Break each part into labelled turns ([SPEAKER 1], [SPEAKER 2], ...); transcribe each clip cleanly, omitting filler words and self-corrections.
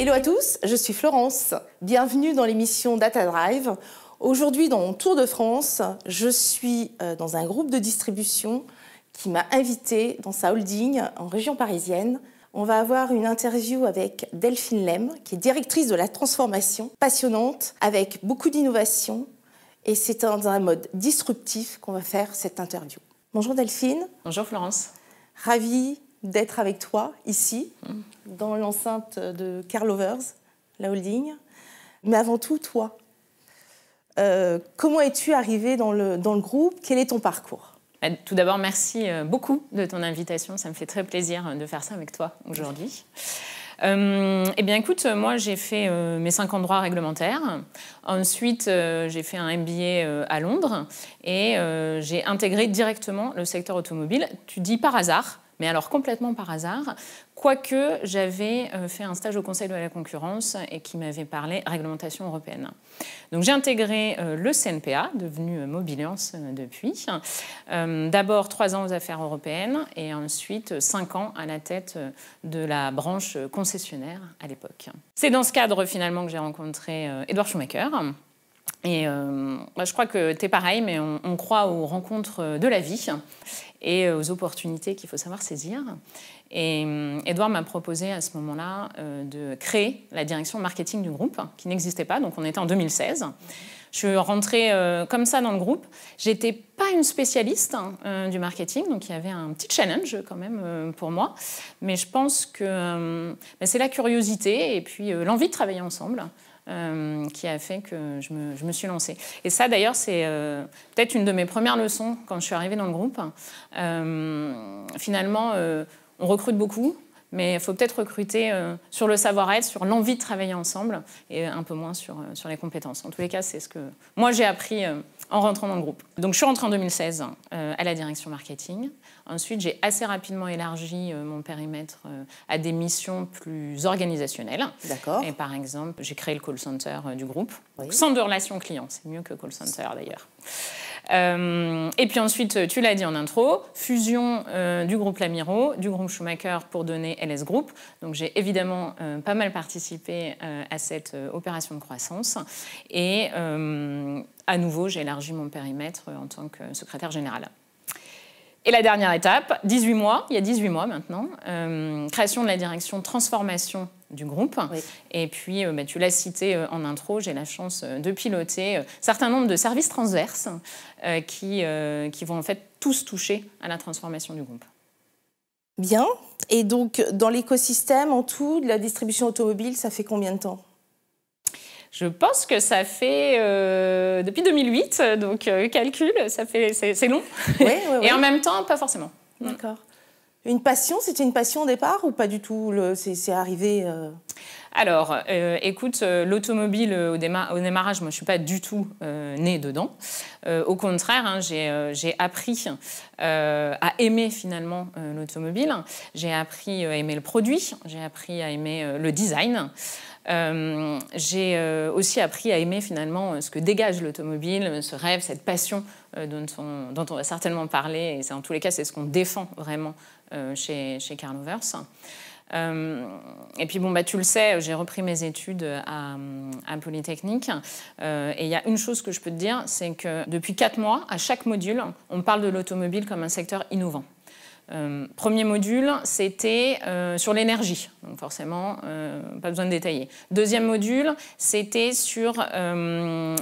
[SPEAKER 1] Hello à tous, je suis Florence. Bienvenue dans l'émission Data Drive. Aujourd'hui, dans mon tour de France, je suis dans un groupe de distribution qui m'a invitée dans sa holding en région parisienne. On va avoir une interview avec Delphine Lem, qui est directrice de la transformation, passionnante, avec beaucoup d'innovation. Et c'est dans un mode disruptif qu'on va faire cette interview. Bonjour Delphine.
[SPEAKER 2] Bonjour Florence.
[SPEAKER 1] Ravie d'être avec toi ici, dans l'enceinte de Carl Lovers, la holding. Mais avant tout, toi, comment es-tu arrivée dans le groupe? Quel est ton parcours?
[SPEAKER 2] Tout d'abord, merci beaucoup de ton invitation. Ça me fait très plaisir de faire ça avec toi aujourd'hui. Eh bien, écoute, moi, j'ai fait mes 5 ans de droit réglementaire. Ensuite, j'ai fait un MBA à Londres et j'ai intégré directement le secteur automobile. Tu dis par hasard, mais alors complètement par hasard, quoique j'avais fait un stage au Conseil de la concurrence et qui m'avait parlé réglementation européenne. Donc j'ai intégré le CNPA, devenu Mobiliance depuis. D'abord 3 ans aux affaires européennes et ensuite 5 ans à la tête de la branche concessionnaire à l'époque. C'est dans ce cadre finalement que j'ai rencontré Edouard Schumacher. Et je crois que tu es pareil, mais on croit aux rencontres de la vie et aux opportunités qu'il faut savoir saisir. Et Edouard m'a proposé à ce moment-là de créer la direction marketing du groupe, qui n'existait pas, donc on était en 2016. Je suis rentrée comme ça dans le groupe. J'étais pas une spécialiste du marketing, donc il y avait un petit challenge quand même pour moi. Mais je pense que c'est la curiosité et puis l'envie de travailler ensemble qui a fait que je me suis lancée. Et ça, d'ailleurs, c'est peut-être une de mes premières leçons quand je suis arrivée dans le groupe. Finalement, on recrute beaucoup, mais il faut peut-être recruter sur le savoir-être, sur l'envie de travailler ensemble, et un peu moins sur les compétences. En tous les cas, c'est ce que moi, j'ai appris en rentrant dans le groupe. Donc, je suis rentrée en 2016 à la direction marketing. Ensuite, j'ai assez rapidement élargi mon périmètre à des missions plus organisationnelles.
[SPEAKER 1] D'accord.
[SPEAKER 2] Et par exemple, j'ai créé le call center du groupe.
[SPEAKER 1] Oui.
[SPEAKER 2] Centre de relations clients, c'est mieux que call center d'ailleurs. Et puis ensuite, tu l'as dit en intro, fusion du groupe Lamiro, du groupe Schumacher pour donner LS Group. Donc j'ai évidemment pas mal participé à cette opération de croissance. Et à nouveau, j'ai élargi mon périmètre en tant que secrétaire générale. Et la dernière étape, 18 mois, il y a 18 mois maintenant, création de la direction transformation du groupe. Oui. Et puis, tu l'as cité en intro, j'ai la chance de piloter un certain nombre de services transverses qui vont en fait tous toucher à la transformation du groupe.
[SPEAKER 1] Bien. Et donc, dans l'écosystème, en tout, de la distribution automobile, ça fait combien de temps ?
[SPEAKER 2] Je pense que ça fait depuis 2008, donc calcul, c'est long. Oui, oui, oui. Et en même temps, pas forcément.
[SPEAKER 1] D'accord. Une passion, c'était une passion au départ ou pas du tout? C'est arrivé
[SPEAKER 2] Alors, écoute, l'automobile au démarrage, moi je ne suis pas du tout née dedans. Au contraire, hein, j'ai appris à aimer finalement l'automobile. J'ai appris à aimer le produit, j'ai appris à aimer le design. J'ai aussi appris à aimer finalement ce que dégage l'automobile, ce rêve, cette passion dont on va certainement parler. Et en tous les cas, c'est ce qu'on défend vraiment chez Carl Lovers. Et puis, tu le sais, j'ai repris mes études à Polytechnique. Et il y a une chose que je peux te dire, c'est que depuis 4 mois, à chaque module, on parle de l'automobile comme un secteur innovant. Premier module, c'était sur l'énergie, donc forcément, pas besoin de détailler. Deuxième module, c'était sur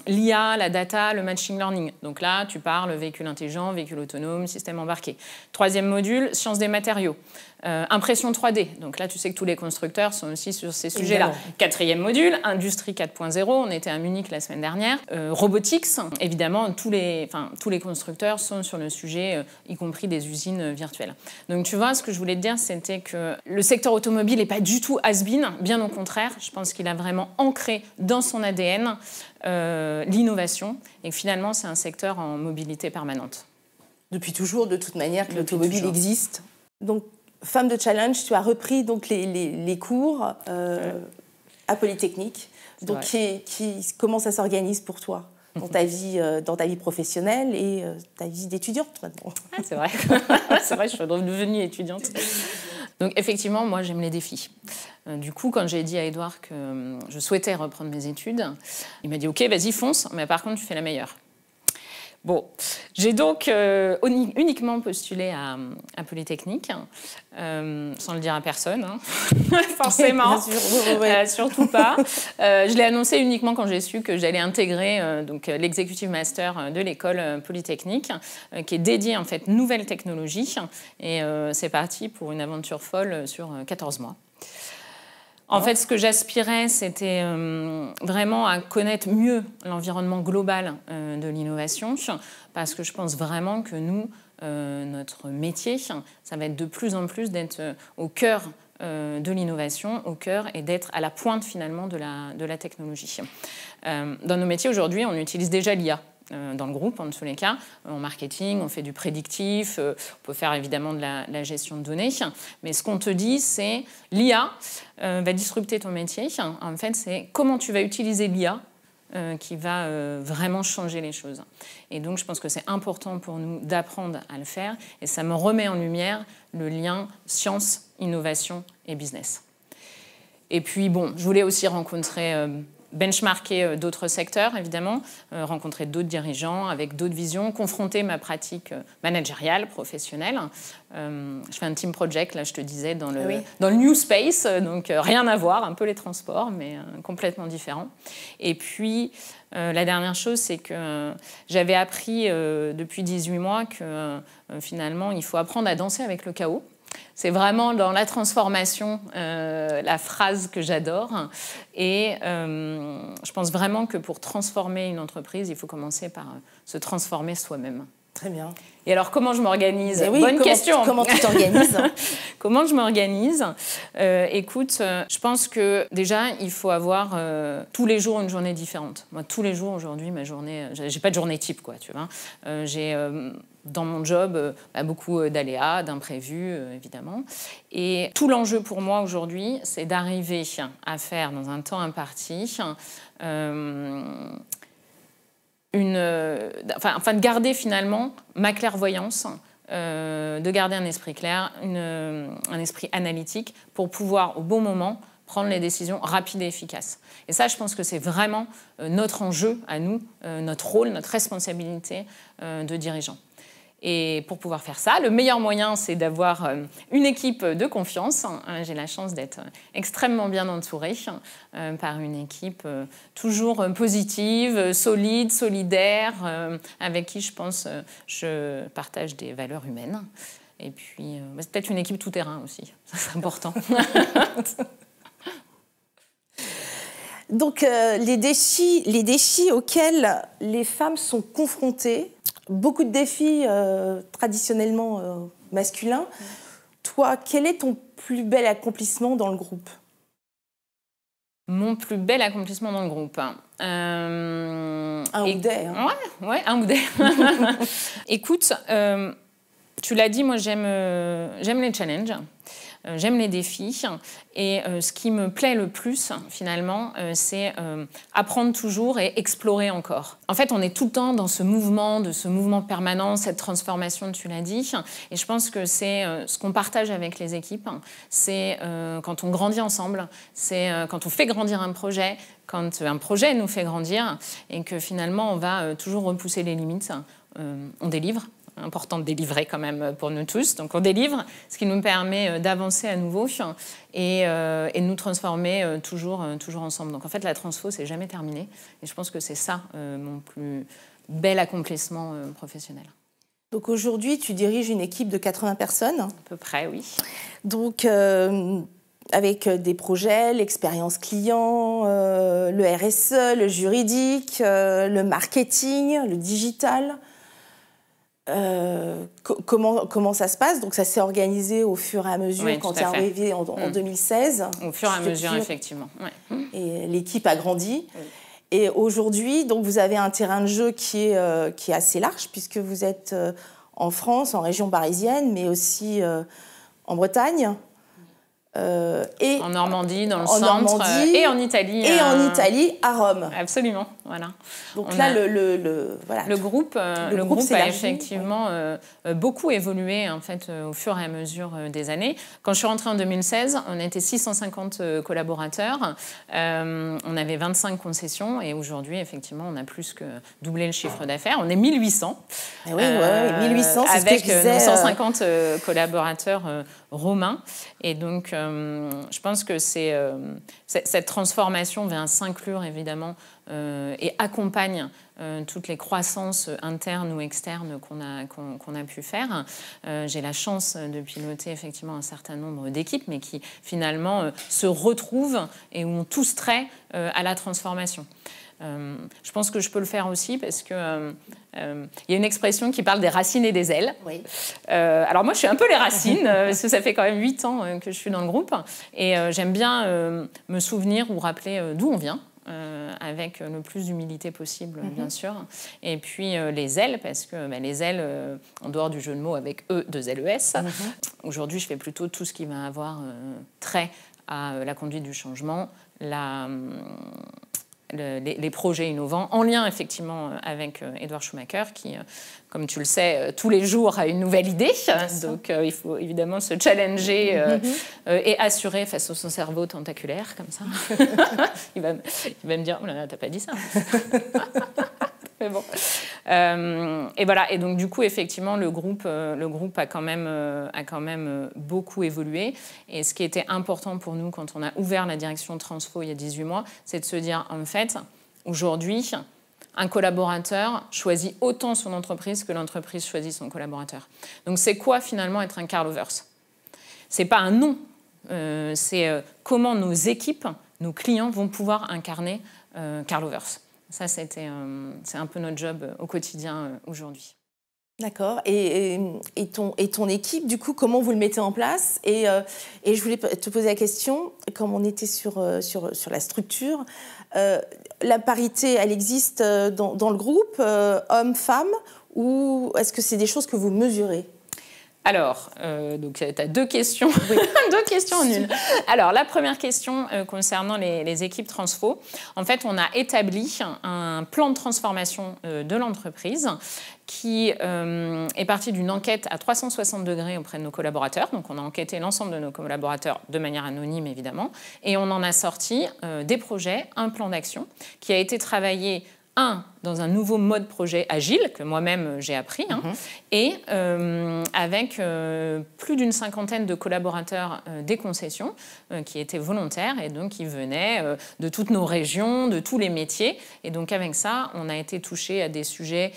[SPEAKER 2] l'IA, la data, le machine learning. Donc là, tu parles véhicule intelligent, véhicule autonome, système embarqué. Troisième module, sciences des matériaux. Impression 3D. Donc là, tu sais que tous les constructeurs sont aussi sur ces sujets-là. Quatrième module, industrie 4.0. On était à Munich la semaine dernière. Robotics, évidemment, tous les constructeurs sont sur le sujet, y compris des usines virtuelles. Donc tu vois, ce que je voulais te dire, c'était que le secteur automobile n'est pas du tout has-been, bien au contraire. Je pense qu'il a vraiment ancré dans son ADN l'innovation et que finalement, c'est un secteur en mobilité permanente.
[SPEAKER 1] Depuis toujours, de toute manière, que l'automobile existe. Donc, femme de challenge, tu as repris donc les cours à Polytechnique. Donc, comment ça s'organise pour toi dans ta vie professionnelle et ta vie d'étudiante maintenant?
[SPEAKER 2] C'est vrai. C'est vrai, je suis devenue étudiante. Donc effectivement, moi j'aime les défis. Du coup, quand j'ai dit à Édouard que je souhaitais reprendre mes études, il m'a dit « Ok, vas-y, fonce, mais par contre, tu fais la meilleure ». Bon, j'ai donc uniquement postulé à Polytechnique, sans le dire à personne, hein. Forcément, surtout pas. Je l'ai annoncé uniquement quand j'ai su que j'allais intégrer donc l'executive master de l'école Polytechnique, qui est dédiée en fait nouvelles technologies, et c'est parti pour une aventure folle sur 14 mois. En fait, ce que j'aspirais, c'était vraiment à connaître mieux l'environnement global de l'innovation, parce que je pense vraiment que nous, notre métier, ça va être de plus en plus d'être au cœur de l'innovation, au cœur, et d'être à la pointe finalement de la technologie. Dans nos métiers aujourd'hui, on utilise déjà l'IA. Dans le groupe, en tous les cas. En marketing, on fait du prédictif, on peut faire évidemment de la gestion de données. Mais ce qu'on te dit, c'est l'IA va disrupter ton métier. En fait, c'est comment tu vas utiliser l'IA qui va vraiment changer les choses. Et donc, je pense que c'est important pour nous d'apprendre à le faire. Et ça me remet en lumière le lien science, innovation et business. Et puis, bon, je voulais aussi rencontrer... benchmarker d'autres secteurs, évidemment, rencontrer d'autres dirigeants avec d'autres visions, confronter ma pratique managériale, professionnelle. Je fais un team project, là, je te disais, dans le new space, donc rien à voir, un peu les transports, mais complètement différent. Et puis, la dernière chose, c'est que j'avais appris depuis 18 mois que finalement, il faut apprendre à danser avec le chaos. C'est vraiment dans la transformation la phrase que j'adore. Et je pense vraiment que pour transformer une entreprise, il faut commencer par se transformer soi-même.
[SPEAKER 1] Très bien.
[SPEAKER 2] Et alors, comment je m'organise?
[SPEAKER 1] Oui,
[SPEAKER 2] Bonne question.
[SPEAKER 1] Comment tu t'organises?
[SPEAKER 2] Comment je m'organise? Écoute, je pense que déjà, il faut avoir tous les jours une journée différente. Moi, tous les jours, aujourd'hui, ma journée... J'ai pas de journée type, quoi, tu vois. J'ai... dans mon job, beaucoup d'aléas, d'imprévus, évidemment. Et tout l'enjeu pour moi aujourd'hui, c'est d'arriver à faire, dans un temps imparti, de garder finalement ma clairvoyance, de garder un esprit clair, un esprit analytique, pour pouvoir, au bon moment, prendre les décisions rapides et efficaces. Et ça, je pense que c'est vraiment notre enjeu à nous, notre rôle, notre responsabilité de dirigeant. Et pour pouvoir faire ça, le meilleur moyen, c'est d'avoir une équipe de confiance. J'ai la chance d'être extrêmement bien entourée par une équipe toujours positive, solide, solidaire, avec qui, je pense, je partage des valeurs humaines. Et puis, c'est peut-être une équipe tout-terrain aussi, ça c'est important.
[SPEAKER 1] Donc, les défis auxquels les femmes sont confrontées, beaucoup de défis traditionnellement masculins. Toi, quel est ton plus bel accomplissement dans le groupe?
[SPEAKER 2] Mon plus bel accomplissement dans le groupe.
[SPEAKER 1] Un ou des. Hein.
[SPEAKER 2] Ouais, un ou des. Écoute, tu l'as dit, moi j'aime les challenges. J'aime les défis et ce qui me plaît le plus, finalement, c'est apprendre toujours et explorer encore. En fait, on est tout le temps dans ce mouvement permanent, cette transformation, tu l'as dit. Et je pense que c'est ce qu'on partage avec les équipes. C'est quand on grandit ensemble, c'est quand on fait grandir un projet, quand un projet nous fait grandir et que finalement, on va toujours repousser les limites. On délivre. Important de délivrer quand même pour nous tous. Donc on délivre, ce qui nous permet d'avancer à nouveau et de nous transformer toujours ensemble. Donc en fait, la transfo, c'est jamais terminé. Et je pense que c'est ça mon plus bel accomplissement professionnel.
[SPEAKER 1] Donc aujourd'hui, tu diriges une équipe de 80 personnes.
[SPEAKER 2] À peu près, oui.
[SPEAKER 1] Donc avec des projets, l'expérience client, le RSE, le juridique, le marketing, le digital. Comment ça se passe? Donc ça s'est organisé au fur et à mesure quand tu es arrivé en 2016.
[SPEAKER 2] Au fur et à mesure, effectivement. Ouais.
[SPEAKER 1] Et l'équipe a grandi. Oui. Et aujourd'hui, donc vous avez un terrain de jeu qui est assez large puisque vous êtes en France, en région parisienne, mais aussi en Bretagne.
[SPEAKER 2] Et en Normandie, dans le centre, et en Italie.
[SPEAKER 1] Et en Italie, à Rome.
[SPEAKER 2] Absolument. Voilà.
[SPEAKER 1] Donc là,
[SPEAKER 2] le groupe a effectivement beaucoup évolué en fait, au fur et à mesure des années. Quand je suis rentrée en 2016, on était 650 collaborateurs, on avait 25 concessions et aujourd'hui, effectivement, on a plus que doublé le chiffre d'affaires. On est 1800.
[SPEAKER 1] Oui, 1800, c'est
[SPEAKER 2] avec
[SPEAKER 1] ce que je disais,
[SPEAKER 2] 150 collaborateurs romains. Et donc, je pense que cette transformation vient s'inclure, évidemment, et accompagne toutes les croissances internes ou externes qu'on a pu faire. J'ai la chance de piloter effectivement un certain nombre d'équipes, mais qui finalement se retrouvent et ont tous trait à la transformation. Je pense que je peux le faire aussi parce que y a une expression qui parle des racines et des ailes.
[SPEAKER 1] Oui.
[SPEAKER 2] Alors moi, je suis un peu les racines parce que ça fait quand même 8 ans que je suis dans le groupe et j'aime bien me souvenir ou rappeler d'où on vient. Avec le plus d'humilité possible, bien sûr. Et puis les ailes, parce que les ailes, en dehors du jeu de mots avec E, 2 LES, aujourd'hui, je fais plutôt tout ce qui va avoir trait à la conduite du changement, les projets innovants, en lien effectivement avec Edouard Schumacher, qui, comme tu le sais, tous les jours a une nouvelle idée. Donc il faut évidemment se challenger et assurer face à son cerveau tentaculaire, comme ça. il va me dire, oh là là, t'as pas dit ça. Mais bon. Et voilà. Et donc du coup, effectivement, le groupe a quand même beaucoup évolué. Et ce qui était important pour nous quand on a ouvert la direction Transfo il y a 18 mois, c'est de se dire, en fait, aujourd'hui, un collaborateur choisit autant son entreprise que l'entreprise choisit son collaborateur. Donc c'est quoi finalement être un Carlovers ? C'est pas un nom, c'est comment nos équipes, nos clients vont pouvoir incarner Carlovers. Ça, c'est un peu notre job au quotidien aujourd'hui.
[SPEAKER 1] D'accord. Et ton équipe, du coup, comment vous le mettez en place ? Et je voulais te poser la question, comme on était sur la structure, la parité, elle existe dans le groupe, hommes-femmes, ou est-ce que c'est des choses que vous mesurez ?
[SPEAKER 2] Alors, donc tu as 2 questions, oui. 2 questions en une. Alors, la première question concernant les équipes Transfo, en fait, on a établi un plan de transformation de l'entreprise qui est parti d'une enquête à 360 degrés auprès de nos collaborateurs. Donc, on a enquêté l'ensemble de nos collaborateurs de manière anonyme, évidemment, et on en a sorti des projets, un plan d'action qui a été travaillé dans un nouveau mode projet agile que moi-même j'ai appris, et avec plus d'une 50aine de collaborateurs des concessions qui étaient volontaires et donc qui venaient de toutes nos régions, de tous les métiers. Et donc avec ça, on a été touché à des sujets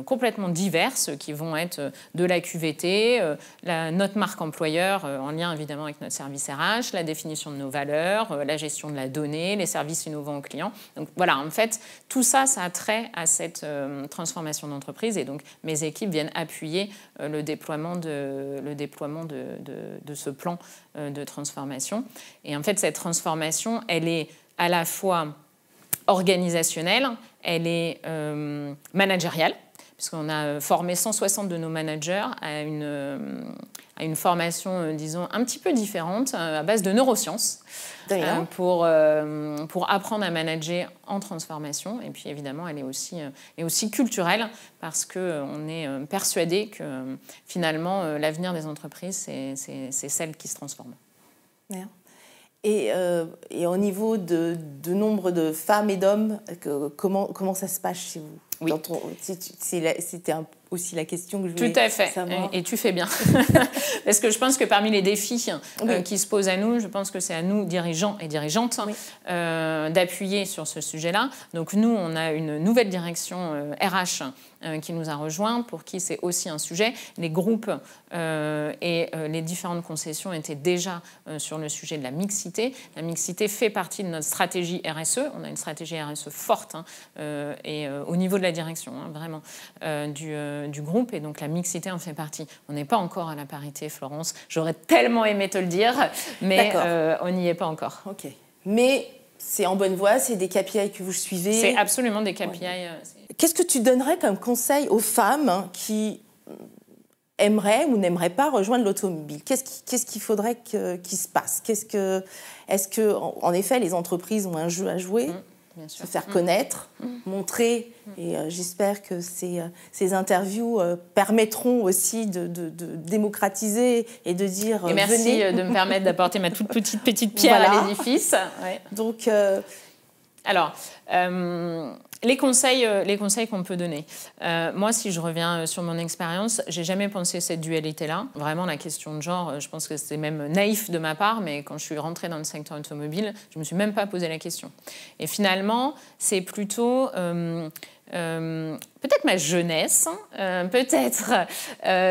[SPEAKER 2] complètement divers qui vont être de la QVT, notre marque employeur en lien évidemment avec notre service RH, la définition de nos valeurs, la gestion de la donnée, les services innovants aux clients. Donc voilà, en fait, tout ça, ça a trait à cette transformation d'entreprise et donc mes équipes viennent appuyer le déploiement de ce plan de transformation. Et en fait, cette transformation, elle est à la fois organisationnelle, elle est managériale, puisqu'on a formé 160 de nos managers à une formation, disons, un petit peu différente, à base de neurosciences, pour apprendre à manager en transformation. Et puis, évidemment, elle est aussi culturelle, parce qu'on est persuadé que, finalement, l'avenir des entreprises, c'est celle qui se transforme.
[SPEAKER 1] Bien. Et au niveau de nombre de femmes et d'hommes, comment ça se passe chez vous ? Oui. C'était aussi la question que je voulais savoir. Tout à fait,
[SPEAKER 2] et tu fais bien. Parce que je pense que parmi les défis qui se posent à nous, je pense que c'est à nous, dirigeants et dirigeantes, d'appuyer sur ce sujet-là. Donc nous, on a une nouvelle direction RH qui nous a rejoints, pour qui c'est aussi un sujet. Les groupes et les différentes concessions étaient déjà sur le sujet de la mixité. La mixité fait partie de notre stratégie RSE. On a une stratégie RSE forte et au niveau de la direction, vraiment, du groupe. Et donc la mixité en fait partie. On n'est pas encore à la parité, Florence. J'aurais tellement aimé te le dire, mais on n'y est pas encore.
[SPEAKER 1] Ok. Mais c'est en bonne voie, c'est des KPI que vous suivez.
[SPEAKER 2] C'est absolument des KPI. Ouais.
[SPEAKER 1] Qu'est-ce que tu donnerais comme conseil aux femmes qui aimeraient ou n'aimeraient pas rejoindre l'automobile ? Qu'est-ce qu'il faudrait qu'il se passe ? Est-ce que, en effet, les entreprises ont un jeu à jouer ? se faire connaître, montrer. Et j'espère que ces interviews permettront aussi de démocratiser et de dire
[SPEAKER 2] et merci
[SPEAKER 1] venez.
[SPEAKER 2] De me permettre d'apporter ma toute petite pierre à l'édifice. Ouais.
[SPEAKER 1] Donc,
[SPEAKER 2] alors, les conseils qu'on peut donner. Moi, si je reviens sur mon expérience, j'ai jamais pensé cette dualité-là. Vraiment, la question de genre, je pense que c'était même naïf de ma part, mais quand je suis rentrée dans le secteur automobile, je me suis même pas posé la question. Et finalement, c'est plutôt peut-être ma jeunesse, peut-être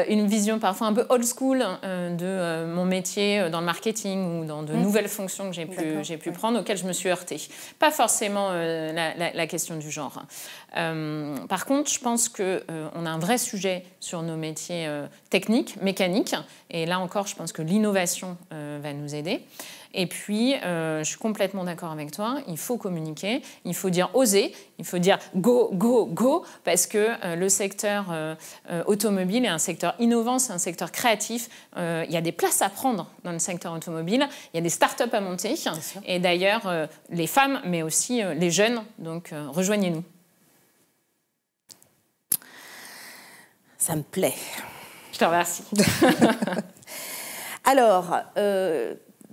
[SPEAKER 2] une vision parfois un peu old school de mon métier dans le marketing ou dans de nouvelles fonctions que j'ai pu prendre, auxquelles je me suis heurtée. Pas forcément la question du genre. Par contre, je pense qu'on a un vrai sujet sur nos métiers techniques, mécaniques, et là encore, je pense que l'innovation va nous aider. Et puis, je suis complètement d'accord avec toi, il faut communiquer, il faut dire oser, il faut dire go, go, go, parce que le secteur automobile est un secteur innovant, c'est un secteur créatif. Il y a des places à prendre dans le secteur automobile, il y a des start-up à monter, et d'ailleurs, les femmes, mais aussi les jeunes, donc rejoignez-nous.
[SPEAKER 1] Ça me plaît.
[SPEAKER 2] Je te remercie.
[SPEAKER 1] Alors,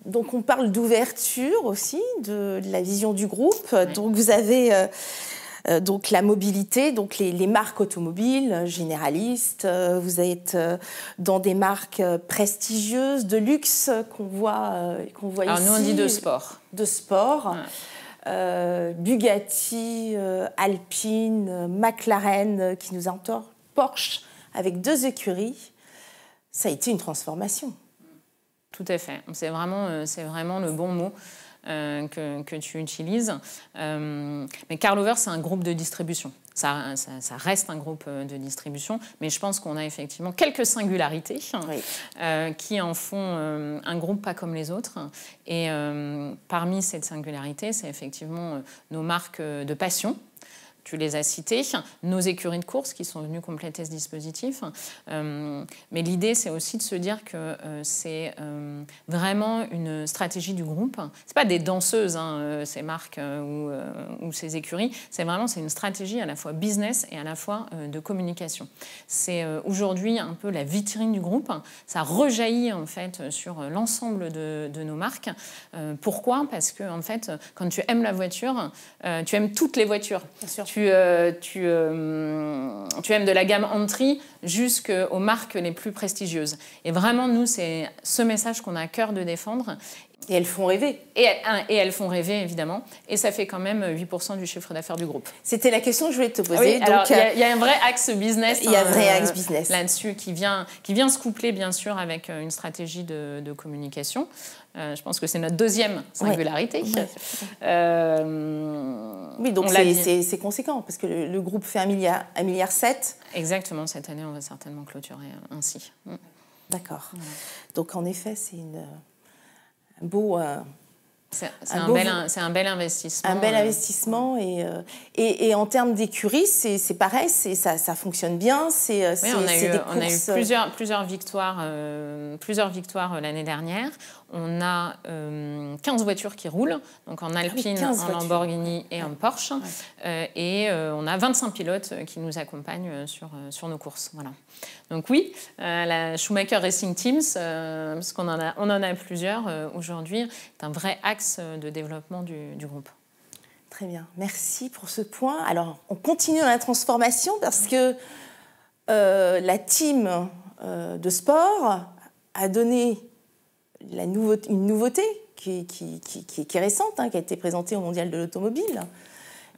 [SPEAKER 1] donc on parle d'ouverture aussi, de la vision du groupe. Oui. Donc vous avez donc la mobilité, donc les marques automobiles généralistes. Vous êtes dans des marques prestigieuses, de luxe qu'on voit ici.
[SPEAKER 2] Alors nous on dit de sport.
[SPEAKER 1] De sport. Ouais. Bugatti, Alpine, McLaren qui nous entoure, Porsche avec 2 écuries. Ça a été une transformation.
[SPEAKER 2] Tout à fait. C'est vraiment le bon mot que tu utilises. Mais Karl Over, c'est un groupe de distribution. Ça reste un groupe de distribution, mais je pense qu'on a effectivement quelques singularités qui en font un groupe pas comme les autres. Et parmi cette singularité, c'est effectivement nos marques de passion. Tu les as citées, nos écuries de course qui sont venues compléter ce dispositif. Mais l'idée, c'est aussi de se dire que c'est vraiment une stratégie du groupe. Ce n'est pas des danseuses, ces marques ou ces écuries. C'est une stratégie à la fois business et à la fois de communication. C'est aujourd'hui un peu la vitrine du groupe. Ça rejaillit en fait sur l'ensemble de nos marques. Pourquoi ? Parce que en fait, quand tu aimes la voiture, tu aimes toutes les voitures.
[SPEAKER 1] Bien sûr.
[SPEAKER 2] Tu aimes de la gamme entry jusqu'aux marques les plus prestigieuses. Et vraiment, nous, c'est ce message qu'on a à cœur de défendre.
[SPEAKER 1] Et elles font rêver.
[SPEAKER 2] Et elles font rêver, évidemment. Et ça fait quand même 8% du chiffre d'affaires du groupe.
[SPEAKER 1] C'était la question que je voulais te poser.
[SPEAKER 2] Oui, alors il y a un vrai axe business.
[SPEAKER 1] Il y a un vrai axe business.
[SPEAKER 2] Là-dessus qui vient se coupler, bien sûr, avec une stratégie de communication. Je pense que c'est notre deuxième singularité.
[SPEAKER 1] Ouais. Oui, donc c'est conséquent, parce que le groupe fait 1,7 milliard.
[SPEAKER 2] Exactement, cette année, on va certainement clôturer ainsi.
[SPEAKER 1] D'accord. Ouais. Donc, en effet, c'est un beau...
[SPEAKER 2] C'est un bel investissement.
[SPEAKER 1] Un bel investissement. Et en termes d'écurie, c'est pareil, ça fonctionne bien.
[SPEAKER 2] Oui, on a eu plusieurs victoires l'année dernière. On a 15 voitures qui roulent, donc en Alpine, en Lamborghini et en Porsche. Ouais. Et on a 25 pilotes qui nous accompagnent sur nos courses. Voilà. Donc oui, la Schumacher Racing Teams, parce qu'on en a plusieurs aujourd'hui, est un vrai axe de développement du groupe.
[SPEAKER 1] Très bien, merci pour ce point. Alors, on continue dans la transformation parce que la team de sport a donné une nouveauté qui est récente, qui a été présentée au Mondial de l'automobile.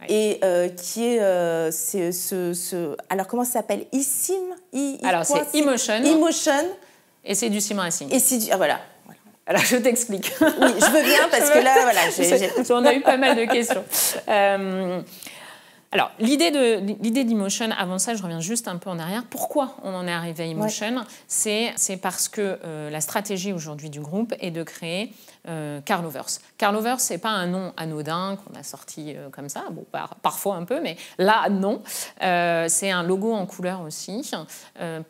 [SPEAKER 1] Oui. Et qui est alors comment ça s'appelle?
[SPEAKER 2] Alors c'est eMotion. Et c'est du sim racing.
[SPEAKER 1] Et c'est voilà.
[SPEAKER 2] Alors je t'explique.
[SPEAKER 1] Oui, je veux bien parce que là voilà,
[SPEAKER 2] on a eu pas mal de questions. Alors, l'idée d'eMotion, avant ça, je reviens juste un peu en arrière. Pourquoi on en est arrivé à eMotion? C'est parce que la stratégie aujourd'hui du groupe est de créer Carlovers. Carlovers, ce n'est pas un nom anodin qu'on a sorti comme ça, bon, parfois un peu, mais là, non. C'est un logo en couleur aussi,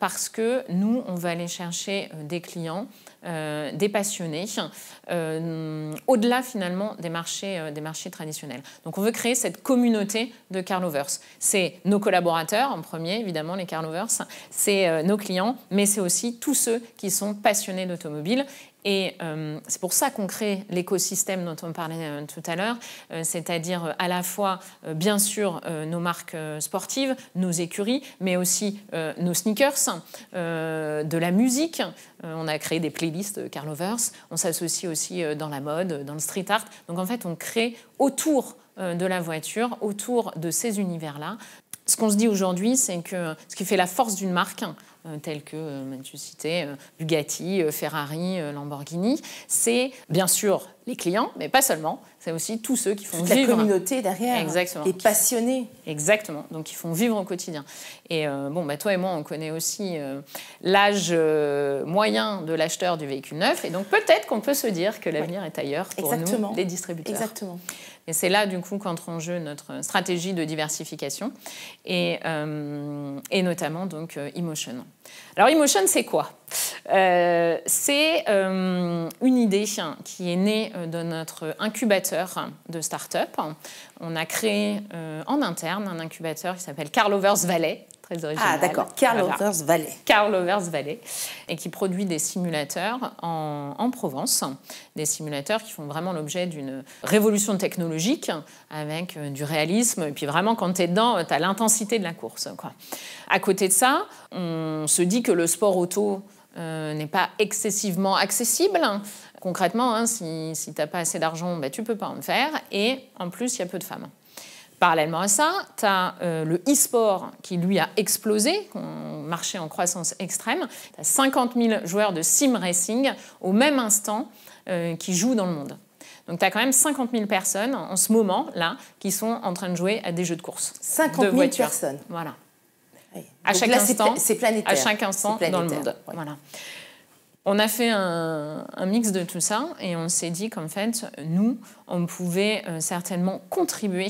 [SPEAKER 2] parce que nous, on va aller chercher des clients, des passionnés, au-delà finalement des marchés traditionnels. Donc on veut créer cette communauté de Carlovers. C'est nos collaborateurs en premier, évidemment les Carlovers, c'est nos clients, mais c'est aussi tous ceux qui sont passionnés d'automobile. Et c'est pour ça qu'on crée l'écosystème dont on parlait tout à l'heure, c'est-à-dire à la fois, bien sûr, nos marques sportives, nos écuries, mais aussi nos sneakers, de la musique. On a créé des playlists Carlovers. On s'associe aussi dans la mode, dans le street art. Donc en fait, on crée autour de la voiture, autour de ces univers-là. Ce qu'on se dit aujourd'hui, c'est que ce qui fait la force d'une marque, telles que, tu citais, Bugatti, Ferrari, Lamborghini, c'est bien sûr les clients, mais pas seulement, c'est aussi tous ceux qui font vivre...
[SPEAKER 1] la communauté derrière,
[SPEAKER 2] exactement,
[SPEAKER 1] les passionnés.
[SPEAKER 2] Exactement, donc ils font vivre au quotidien. Et toi et moi, on connaît aussi l'âge moyen de l'acheteur du véhicule neuf, et donc peut-être qu'on peut se dire que l'avenir est ailleurs pour nous, les distributeurs.
[SPEAKER 1] Exactement.
[SPEAKER 2] Et c'est là, du coup, qu'entre en jeu notre stratégie de diversification et notamment donc eMotion. Alors eMotion, c'est quoi? C'est une idée qui est née de notre incubateur de start-up. On a créé en interne un incubateur qui s'appelle Carlovers Valley. Très original.
[SPEAKER 1] Ah d'accord, Carlovers Valley.
[SPEAKER 2] Carlovers Valley, et qui produit des simulateurs en Provence, des simulateurs qui font vraiment l'objet d'une révolution technologique avec du réalisme, et puis vraiment quand tu es dedans, tu as l'intensité de la course, quoi. À côté de ça, on se dit que le sport auto n'est pas excessivement accessible. Concrètement, si tu n'as pas assez d'argent, tu ne peux pas en faire, et en plus, il y a peu de femmes. Parallèlement à ça, tu as le e-sport qui, lui, a explosé, un marché en croissance extrême. Tu as 50 000 joueurs de sim racing au même instant qui jouent dans le monde. Donc tu as quand même 50 000 personnes en ce moment-là qui sont en train de jouer à des jeux de course.
[SPEAKER 1] 50 000 personnes.
[SPEAKER 2] Voilà.
[SPEAKER 1] Oui.
[SPEAKER 2] À chaque instant,
[SPEAKER 1] c'est planétaire.
[SPEAKER 2] À chaque instant dans le monde. Ouais. Voilà. On a fait un mix de tout ça et on s'est dit qu'en fait, nous, on pouvait certainement contribuer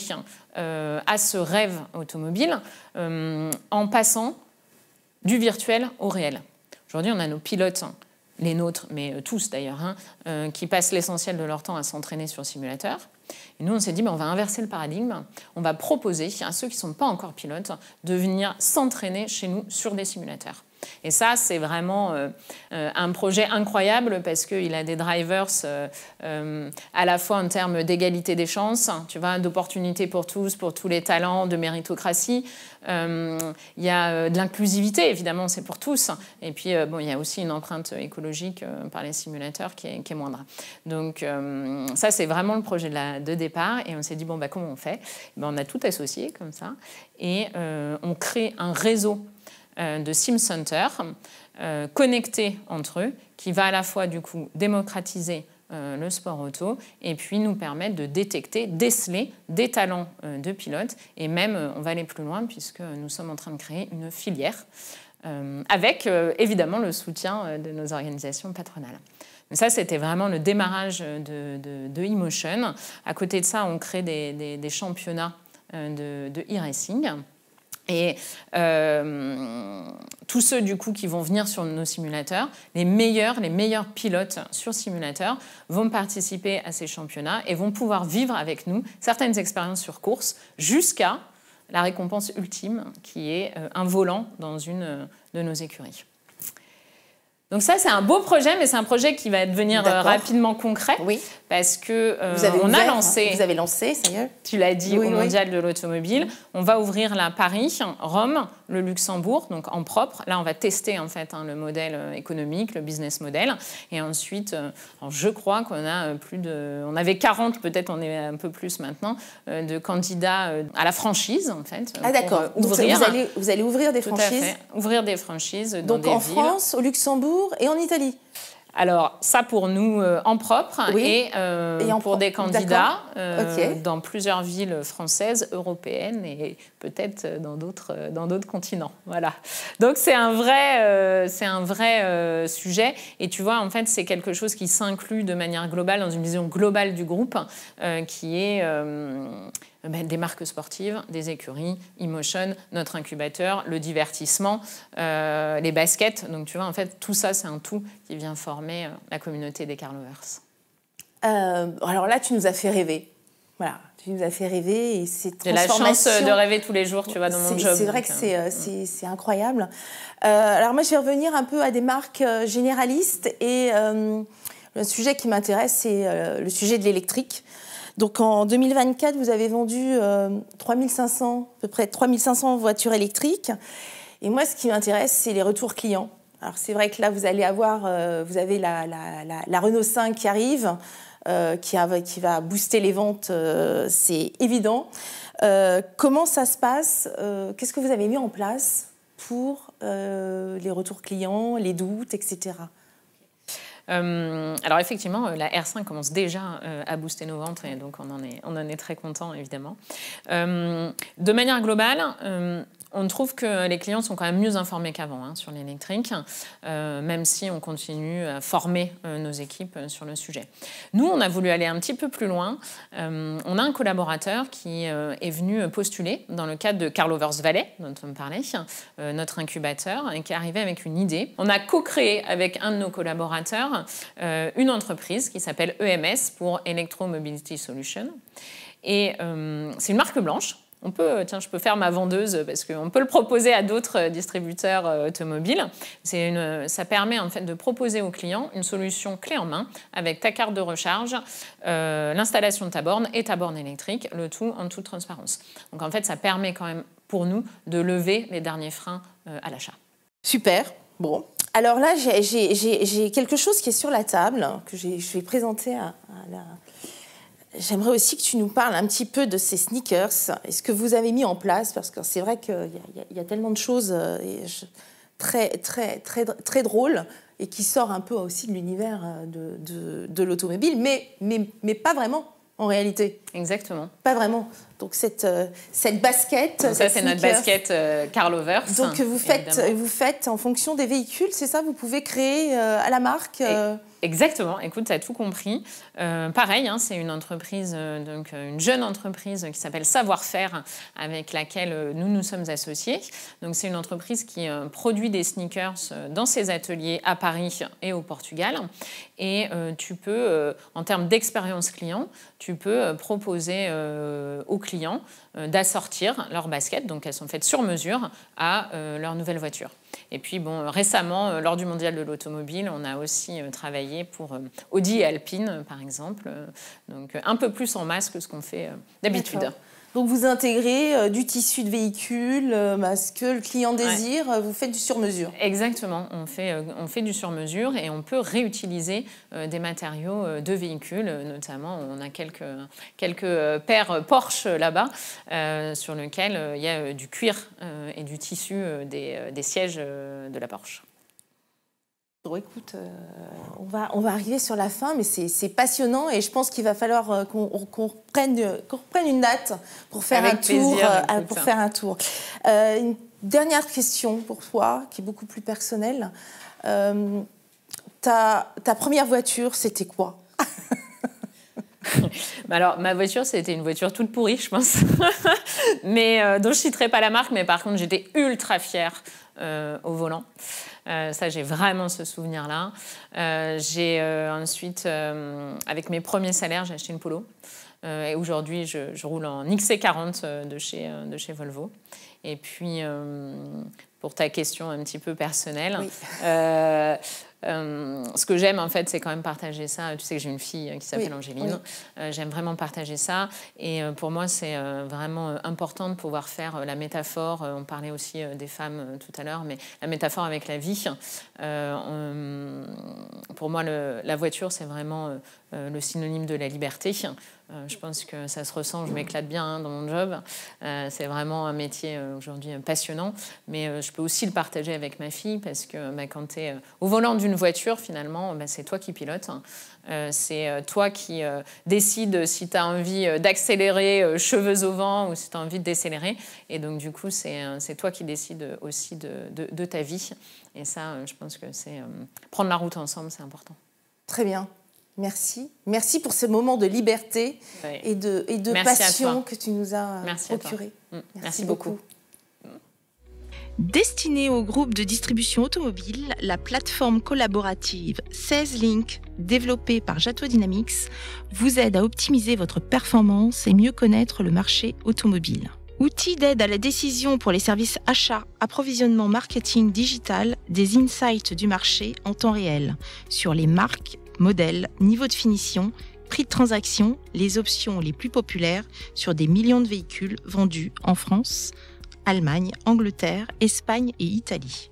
[SPEAKER 2] à ce rêve automobile en passant du virtuel au réel. Aujourd'hui, on a nos pilotes, les nôtres, mais tous d'ailleurs, qui passent l'essentiel de leur temps à s'entraîner sur simulateur. Et nous, on s'est dit, on va inverser le paradigme. On va proposer à ceux qui ne sont pas encore pilotes de venir s'entraîner chez nous sur des simulateurs. Et ça, c'est vraiment un projet incroyable parce qu'il a des drivers à la fois en termes d'égalité des chances, tu vois, d'opportunités pour tous les talents, de méritocratie. Il y a de l'inclusivité, évidemment, c'est pour tous. Et puis, il y a aussi une empreinte écologique par les simulateurs qui est moindre. Donc, ça, c'est vraiment le projet de départ. Et on s'est dit, comment on fait? On a tout associé comme ça. Et on crée un réseau de sim centers connectés entre eux, qui va à la fois du coup démocratiser le sport auto et puis nous permettre de détecter, déceler des talents de pilotes, et même on va aller plus loin puisque nous sommes en train de créer une filière avec évidemment le soutien de nos organisations patronales. Donc ça, c'était vraiment le démarrage de eMotion. À côté de ça, on crée des championnats de e-racing. Et tous ceux du coup qui vont venir sur nos simulateurs, les meilleurs pilotes sur simulateur vont participer à ces championnats et vont pouvoir vivre avec nous certaines expériences sur course jusqu'à la récompense ultime qui est un volant dans une de nos écuries. Donc ça, c'est un beau projet, mais c'est un projet qui va devenir rapidement concret. Oui. Parce que on a lancé...
[SPEAKER 1] Vous avez lancé, ça y est.
[SPEAKER 2] Tu l'as dit, au Mondial de l'automobile. On va ouvrir là Paris, Rome, le Luxembourg, donc en propre. Là, on va tester en fait le modèle économique, le business model. Et ensuite, je crois qu'on a plus de... On avait 40, peut-être on est un peu plus maintenant, de candidats à la franchise, en fait.
[SPEAKER 1] Ah d'accord. Donc vous allez ouvrir des franchises.
[SPEAKER 2] Tout à fait. Ouvrir des franchises dans des villes.
[SPEAKER 1] Donc en France, au Luxembourg et en Italie.
[SPEAKER 2] Alors, ça pour nous en propre
[SPEAKER 1] oui.
[SPEAKER 2] et pour des candidats
[SPEAKER 1] okay.
[SPEAKER 2] dans plusieurs villes françaises, européennes et peut-être dans d'autres continents. Voilà. Donc, c'est un vrai sujet. Et tu vois, en fait, c'est quelque chose qui s'inclut de manière globale dans une vision globale du groupe qui est... des marques sportives, des écuries, Emotion, notre incubateur, le divertissement, les baskets. Donc, tu vois, en fait, tout ça, c'est un tout qui vient former la communauté des Car Lovers.
[SPEAKER 1] Alors là, tu nous as fait rêver. Voilà, tu nous as fait rêver et c'est transformation.
[SPEAKER 2] J'ai la chance de rêver tous les jours, tu vois, dans mon job.
[SPEAKER 1] C'est vrai que c'est incroyable. Alors moi, je vais revenir un peu à des marques généralistes et le sujet qui m'intéresse, c'est le sujet de l'électrique. Donc en 2024, vous avez vendu à peu près 3500 voitures électriques. Et moi, ce qui m'intéresse, c'est les retours clients. Alors c'est vrai que là, vous allez avoir, vous avez la Renault 5 qui arrive, qui va booster les ventes, c'est évident. Comment ça se passe? Qu'est-ce que vous avez mis en place pour les retours clients, les doutes, etc.
[SPEAKER 2] Alors effectivement, la R5 commence déjà à booster nos ventes et donc on en est très content évidemment. De manière globale, on trouve que les clients sont quand même mieux informés qu'avant sur l'électrique, même si on continue à former nos équipes sur le sujet. Nous, on a voulu aller un petit peu plus loin. On a un collaborateur qui est venu postuler dans le cadre de Car Lovers Valley, dont on me parlait, notre incubateur, et qui est arrivé avec une idée. On a co-créé avec un de nos collaborateurs une entreprise qui s'appelle EMS pour Electromobility Solutions. Et c'est une marque blanche. Je peux faire ma vendeuse parce qu'on peut le proposer à d'autres distributeurs automobiles. Ça permet en fait de proposer aux clients une solution clé en main avec ta carte de recharge, l'installation de ta borne et ta borne électrique, le tout en toute transparence. Donc en fait, ça permet quand même pour nous de lever les derniers freins à l'achat.
[SPEAKER 1] Super. Bon. Alors là, j'ai quelque chose qui est sur la table que je vais présenter à la... J'aimerais aussi que tu nous parles un petit peu de ces sneakers et ce que vous avez mis en place, parce que c'est vrai qu'il y a tellement de choses très drôles et qui sortent un peu aussi de l'univers de l'automobile, mais pas vraiment en réalité.
[SPEAKER 2] Exactement.
[SPEAKER 1] Pas vraiment. Donc cette basket...
[SPEAKER 2] Donc ça, c'est notre basket Car Lovers.
[SPEAKER 1] Donc vous faites en fonction des véhicules, c'est ça? Vous pouvez créer à la marque...
[SPEAKER 2] Exactement, écoute, tu as tout compris. Pareil, c'est une entreprise, donc une jeune entreprise qui s'appelle Savoir-Faire, avec laquelle nous sommes associés. Donc c'est une entreprise qui produit des sneakers dans ses ateliers à Paris et au Portugal. Et tu peux, en termes d'expérience client, tu peux proposer aux clients d'assortir leurs baskets, donc elles sont faites sur mesure, à leur nouvelle voiture. Et puis, récemment, lors du Mondial de l'automobile, on a aussi travaillé pour Audi et Alpine, par exemple. Donc, un peu plus en masse que ce qu'on fait d'habitude.
[SPEAKER 1] D'accord. Donc, vous intégrez du tissu de véhicule, ce que le client désire, vous faites du sur-mesure.
[SPEAKER 2] Exactement. On fait du sur-mesure et on peut réutiliser des matériaux de véhicules. Notamment, on a quelques paires Porsche là-bas sur lesquels il y a du cuir et du tissu des sièges de la Porsche.
[SPEAKER 1] Bon, écoute, on va arriver sur la fin, mais c'est passionnant et je pense qu'il va falloir qu'on reprenne une date pour faire un tour. Une dernière question pour toi, qui est beaucoup plus personnelle. Ta première voiture, c'était quoi?
[SPEAKER 2] Alors, ma voiture, c'était une voiture toute pourrie, je pense, mais dont je ne citerai pas la marque, mais par contre, j'étais ultra fière au volant. Ça, j'ai vraiment ce souvenir-là. J'ai ensuite, avec mes premiers salaires, j'ai acheté une Polo. Et aujourd'hui, je roule en XC40 de chez Volvo. Et puis, pour ta question un petit peu personnelle, oui. Ce que j'aime, en fait, c'est quand même partager ça. Tu sais que j'ai une fille qui s'appelle Angéline. Oui. J'aime vraiment partager ça. Et pour moi, c'est vraiment important de pouvoir faire la métaphore. On parlait aussi des femmes tout à l'heure, mais la métaphore avec la vie. Pour moi, la voiture, c'est vraiment le synonyme de la liberté. Je pense que ça se ressent, je m'éclate bien dans mon job. C'est vraiment un métier aujourd'hui passionnant, mais je peux aussi le partager avec ma fille parce que quand tu es au volant d'une voiture, finalement, c'est toi qui pilotes. C'est toi qui décides si tu as envie d'accélérer cheveux au vent ou si tu as envie de décélérer. Et donc, du coup, c'est toi qui décides aussi de ta vie. Et ça, je pense que c'est prendre la route ensemble, c'est important.
[SPEAKER 1] Très bien. Merci. Merci pour ce moment de liberté et de passion que tu nous as procuré.
[SPEAKER 2] Merci beaucoup.
[SPEAKER 3] Destinée au groupe de distribution automobile, la plateforme collaborative SalesLink, développée par Jato Dynamics, vous aide à optimiser votre performance et mieux connaître le marché automobile. Outil d'aide à la décision pour les services achats, approvisionnement, marketing digital, des insights du marché en temps réel sur les marques, modèles, niveau de finition, prix de transaction, les options les plus populaires sur des millions de véhicules vendus en France, Allemagne, Angleterre, Espagne et Italie.